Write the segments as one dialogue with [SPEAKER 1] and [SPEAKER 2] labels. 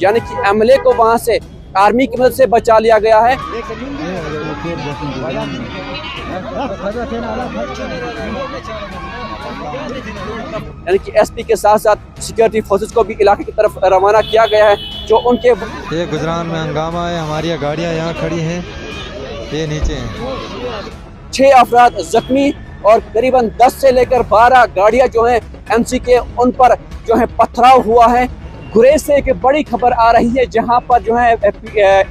[SPEAKER 1] यानी कि एमएलए को वहां से आर्मी की मदद से बचा लिया गया है। यानी कि एसपी के साथ साथ सिक्योरिटी फोर्सेस को भी इलाके की तरफ रवाना किया गया है। जो उनके
[SPEAKER 2] ये गुजरान में हंगामा है, हमारी गाड़ियां यहाँ खड़ी हैं, ये नीचे हैं।
[SPEAKER 1] 6 अफराद जख्मी और करीबन 10 से लेकर 12 गाड़ियां जो हैं एमसी के उन पर जो है पथराव हुआ है। गुरेज से एक बड़ी खबर आ रही है जहां पर जो है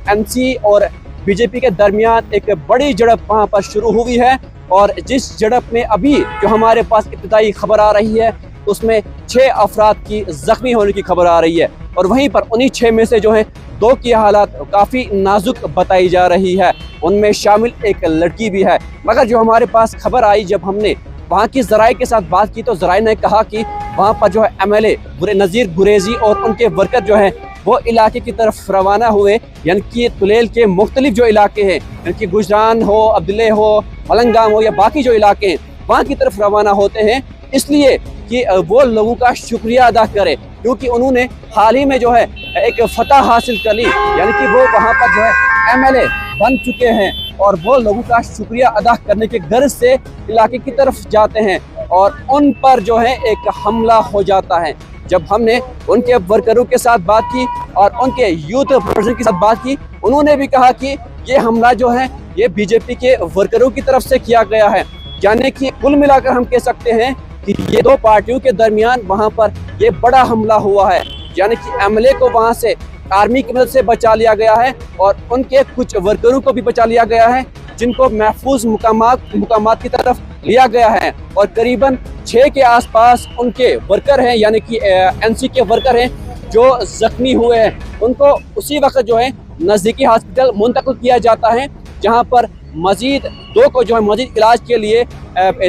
[SPEAKER 1] एमसी और बीजेपी के दरमियान एक बड़ी झड़प वहां पर शुरू हुई है और जिस झड़प में अभी जो हमारे पास इब्तिदाई खबर आ रही है उसमें 6 अफराद की जख्मी होने की खबर आ रही है और वहीं पर उन्हीं 6 में से जो है 2 की हालत काफ़ी नाजुक बताई जा रही है, उनमें शामिल एक लड़की भी है। मगर जो हमारे पास खबर आई, जब हमने वहाँ की ज़राए के साथ बात की तो ज़राए ने कहा कि वहाँ पर जो है एमएलए नज़ीर गुरेजी और उनके वर्कर जो हैं वो इलाके की तरफ रवाना हुए, यानी कि तुलेल के मुख्तलिफ जो इलाके हैं, यानी कि गुजरान हो, अब्दुल्ले हो, मलंगाम हो या बाकी जो इलाके हैं वहाँ की तरफ रवाना होते हैं, इसलिए कि वो लोगों का शुक्रिया अदा करें क्योंकि उन्होंने हाल ही में जो है एक फतह हासिल कर ली, यानी कि वो वहाँ पर जो है एमएलए बन चुके हैं और वो लोगों का शुक्रिया अदा करने के गर्ज से इलाके की तरफ जाते हैं और उन पर जो है एक हमला हो जाता है। जब हमने उनके वर्करों के साथ बात की और उनके यूथ प्रेसिडेंट के साथ बात की, उन्होंने भी कहा कि ये हमला जो है ये बीजेपी के वर्करों की तरफ से किया गया है, यानी कि कुल मिलाकर हम कह सकते हैं कि ये 2 पार्टियों के दरमियान वहां पर ये बड़ा हमला हुआ है, यानी कि एमएलए को वहां से आर्मी की मदद से बचा लिया गया है और उनके कुछ वर्करों को भी बचा लिया गया है जिनको महफूज मुकामात की तरफ लिया गया है और करीबन 6 के आसपास उनके वर्कर हैं, यानी कि एनसी के वर्कर हैं जो जख्मी हुए हैं। उनको उसी वक्त जो है नज़दीकी हॉस्पिटल मुंतकिल किया जाता है जहां पर मजीद 2 को जो है मजीद इलाज के लिए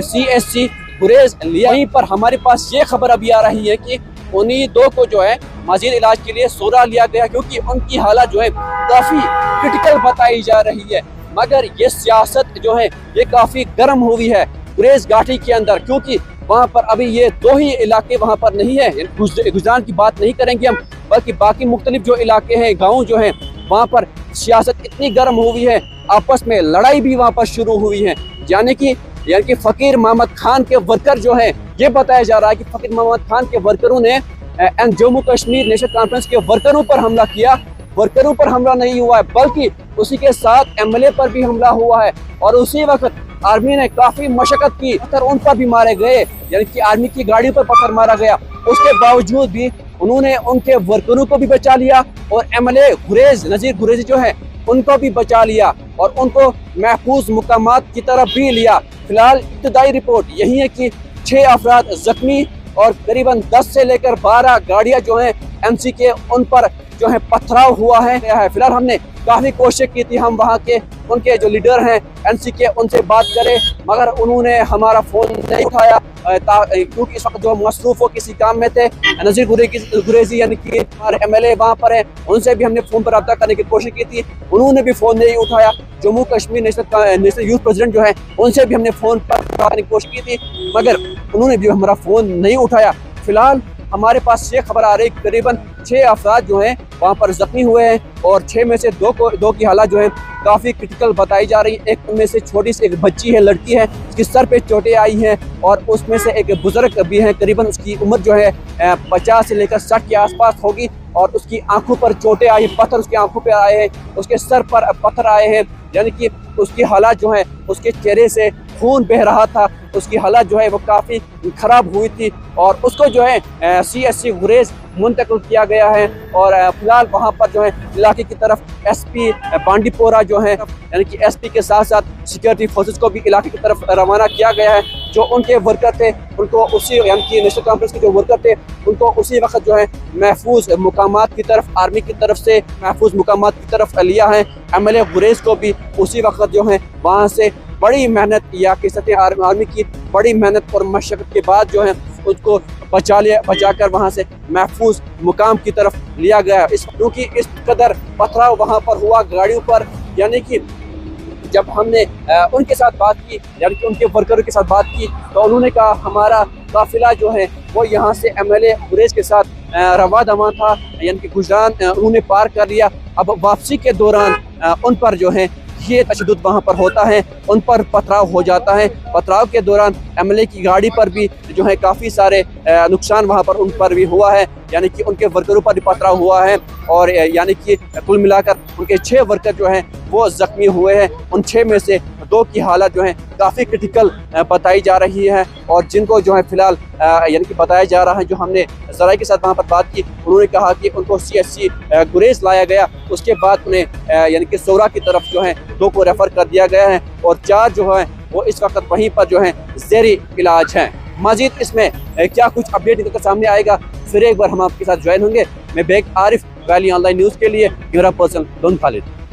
[SPEAKER 1] CSC गुरेज लिया। वहीं पर हमारे पास ये खबर अभी आ रही है कि उन्हीं 2 को जो है मजीद इलाज के लिए सोरा लिया गया क्योंकि उनकी हालत जो है काफ़ी क्रिटिकल बताई जा रही है। मगर ये सियासत जो है ये काफ़ी गर्म हुई है गुरेज घाटी के अंदर, क्योंकि वहाँ पर अभी ये 2 ही इलाके वहाँ पर नहीं है। गुजरान की बात नहीं करेंगे हम, बल्कि बाकी मुख्तलिफ जो इलाके हैं, गाँव जो हैं, वहाँ पर सियासत इतनी गर्म हुई है, आपस में लड़ाई भी वहाँ पर शुरू हुई है। यानी कि फ़कीर मोहम्मद खान के वर्कर जो है, ये बताया जा रहा है कि फ़कीर मोहम्मद खान के वर्करों ने जम्मू कश्मीर नेशनल कॉन्फ्रेंस के वर्करों पर हमला किया। वर्करों पर हमला नहीं हुआ है बल्कि उसी के साथ एमएलए पर भी हमला हुआ है और उसी वक्त आर्मी ने काफ़ी मशक्कत की, पत्थर उन पर भी मारे गए, यानी कि आर्मी की गाड़ियों पर पत्थर मारा गया। उसके बावजूद भी उन्होंने उनके वर्करों को भी बचा लिया और एमएलए नज़ीर गुरेजी जो है उनको भी बचा लिया और उनको महफूज मुकामात की तरफ भी लिया। फिलहाल इब्तिदाई रिपोर्ट यही है कि 6 अफराद जख्मी और करीबन 10 से लेकर 12 गाड़ियां जो हैं एमसी के उन पर जो है पथराव हुआ है। फिलहाल हमने काफ़ी कोशिश की थी हम वहां के उनके जो लीडर हैं एनसी के उनसे बात करें, मगर उन्होंने हमारा फ़ोन नहीं उठाया क्योंकि इस वक्त जो मसरूफ़ हो किसी काम में थे। नज़ीर गुरेजी यानी कि हमारे एमएलए वहाँ पर हैं, उनसे भी हमने फ़ोन पर रब्ता करने की कोशिश की थी, उन्होंने भी फ़ोन नहीं उठाया। Jammu Kashmir national youth president जो है उनसे भी हमने फ़ोन पर बात करने की कोशिश की थी, मगर उन्होंने भी हमारा फ़ोन नहीं उठाया। फिलहाल हमारे पास ये खबर आ रही है करीबन 6 अफराद जो हैं वहाँ पर जख्मी हुए हैं और 6 में से 2 की हालत जो है काफ़ी क्रिटिकल बताई जा रही है। एक उनमें से छोटी सी एक बच्ची है, लड़की है, उसकी सर पे चोटें आई हैं और उसमें से एक बुजुर्ग भी है, करीबन उसकी उम्र जो है 50 से लेकर 60 के आसपास होगी और उसकी आंखों पर चोटें आई, पत्थर उसकी आंखों पे आए हैं, उसके सर पर पत्थर आए हैं, यानी कि उसकी हालत जो है उसके चेहरे से खून बह रहा था, उसकी हालत जो है वो काफ़ी ख़राब हुई थी और उसको जो है CSC गुरेज मुंतकिल किया गया है और फिलहाल वहाँ पर जो है इलाके की तरफ SP बांडीपोरा जो है, यानी कि SP के साथ साथ सिक्योरिटी फोर्सेस को भी इलाके की तरफ रवाना किया गया है। जो उनके वर्कर थे उनको उसी, यानी कि नेशनल कॉन्फ्रेंस के जो वर्कर थे उनको उसी वक्त जो है महफूज मुकामात की तरफ, आर्मी की तरफ से महफूज मुकामात की तरफ लिया है। एमएलए गुरेज को भी उसी वक्त जो है वहाँ से बड़ी मेहनत या कह सकते हैं आर्मी की बड़ी मेहनत और मशक्कत के बाद जो है उसको बचाकर वहाँ से महफूज मुकाम की तरफ लिया गया। क्योंकि इस कदर पथराव वहाँ पर हुआ गाड़ियों पर, यानी कि जब हमने उनके साथ बात की, यानी कि उनके वर्करों के साथ बात की, तो उन्होंने कहा हमारा काफिला जो है वो यहाँ से एमएलए गुरेज के साथ रवा दवा था, यानी कि गुजरान उन्होंने पार कर लिया। अब वापसी के दौरान उन पर जो है ये तशद्दुद वहाँ पर होता है, उन पर पथराव हो जाता है। पथराव के दौरान एमएलए की गाड़ी पर भी जो है काफ़ी सारे नुकसान वहाँ पर उन पर भी हुआ है, यानी कि उनके वर्करों पर भी पथराव हुआ है। और यानी कि कुल मिलाकर उनके 6 वर्कर जो हैं वो ज़ख्मी हुए हैं। उन 6 में से 2 की हालत जो है काफ़ी क्रिटिकल बताई जा रही है, और जिनको जो है फ़िलहाल यानी कि बताया जा रहा है, जो हमने ज़राए के साथ वहाँ पर बात की, उन्होंने कहा कि उनको CHC गुरेज़ लाया गया, उसके बाद उन्हें यानी कि सोरा की तरफ जो है 2 को रेफ़र कर दिया गया है, और 4 जो है वो इस वक्त वहीं पर जो है ज़ेरी इलाज हैं। मज़ीद इसमें क्या कुछ अपडेट निकल कर सामने आएगा, फिर एक बार हम आपके साथ ज्वाइन होंगे। मैं Baig Arif, valley online news के लिए, मेरा पर्सन डॉन खालिद।